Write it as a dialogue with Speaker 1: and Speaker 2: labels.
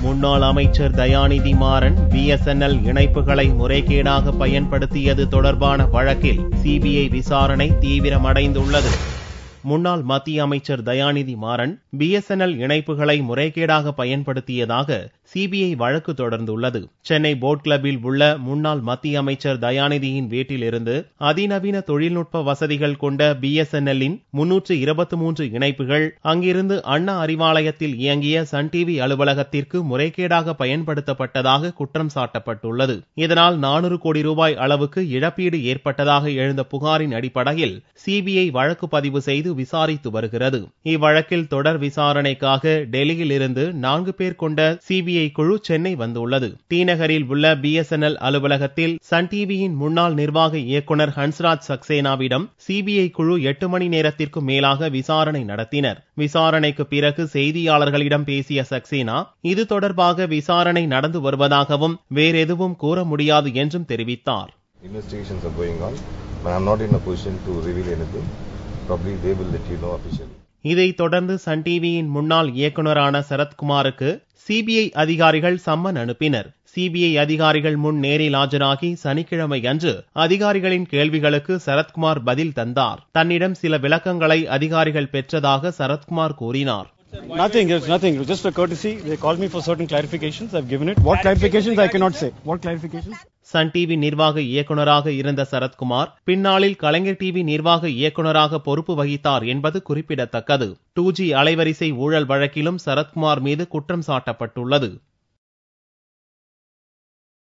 Speaker 1: முன்னாள் அமைச்சர் தயாநிதி மாறன் BSNL இணைப்புகளை முறைகேடாக பயன்படுத்தியது தொடர்பான வழக்கில் CBI விசாரணை தீவிரமடைந்துள்ளது. முன்னாள் மத்திய அமைச்சர் தயாநிதி மாறன் BSNL இணைப்புகளை முறைகேடாக பயன்படுத்தியதாக CBI வழக்கு தொடர்ந்துள்ளது. சென்னை போட் கிளப்பில் உள்ள முன்னாள் மத்திய அமைச்சர் தயாநிதியின் வீட்டிலிருந்து அதிநவீன தொழில்நுட்ப வசதிகள் கொண்ட BSNL-இன் 323 இணைப்புகள் அங்கிருந்து அண்ணா அறிவாலயத்தில் இயங்கிய சன் டிவி அலுவலகத்திற்கு முறைகேடாக பயன்படுத்தப்பட்டதாக குற்றம் சாட்டப்பட்டுள்ளது. இதனால் 400 கோடி ரூபாய் அளவுக்கு இழப்பீடு ஏற்பட்டதாக எழுந்த புகாரின் அடிப்படையில் CBI வழக்கு பதிவு செய்து விசாரித்து வருகிறது. இவ்வழக்கில் தொடர் விசாரணைக்காக டெல்லியில் இருந்து 4 பேர் கொண்ட CBI குழு சென்னை வந்துள்ளது. டி நகரில் உள்ள BSNL அலுவலகத்தில் சன் டிவியின் முன்னாள் நிர்வாக இயக்குனர் ஹன்ஸ்ராஜ் சக்சேனாவிடம் CBI குழு 8 மணி நேரத்திற்கு மேலாக விசாரணை நடத்தினர். விசாரணைக்கு பிறகு செய்தியாளர்களிடம் பேசிய சக்சேனா இது தொடர்பாக விசாரணை நடந்து வருவதாகவும் வேறெதுவும் கூற முடியாது என்றும் தெரிவித்தார்.
Speaker 2: Investigations are going on, but I am not in a position to reveal anything. Probably they will let you know officially.
Speaker 1: இதைத் தொடர்ந்து சன் டிவியின் முன்னாள் இயக்குனரான சரத்குமாருக்கு CBI அதிகாரிகள் சம்மன் அனுப்பினர். CBI அதிகாரிகள் முன் நேரில் ஆஜராகி சனிக்கிழமை அன்று அதிகாரிகளின் கேள்விகளுக்கு சரத்குமார் பதில் தந்தார். தன்னிடம் சில விளக்கங்களை அதிகாரிகள் பெற்றதாக சரத்குமார் கூறினார்.
Speaker 3: Nothing, just a courtesy. They called me for certain clarifications. I've given it. What clarifications I cannot say. What clarifications?
Speaker 1: Sun TV நிர்வாக இயக்குனராக இருந்த சரத்குமார் பின்னாளில் கலைஞர் டிவி நிர்வாக இயக்குனராக பொறுப்பு வகித்தார் என்பது குறிப்பிடத்தக்கது. 2G அலைவரிசை ஊழல் வழக்கிலும் சரத்குமார் மீது குற்றம் சாட்டப்பட்டுள்ளது.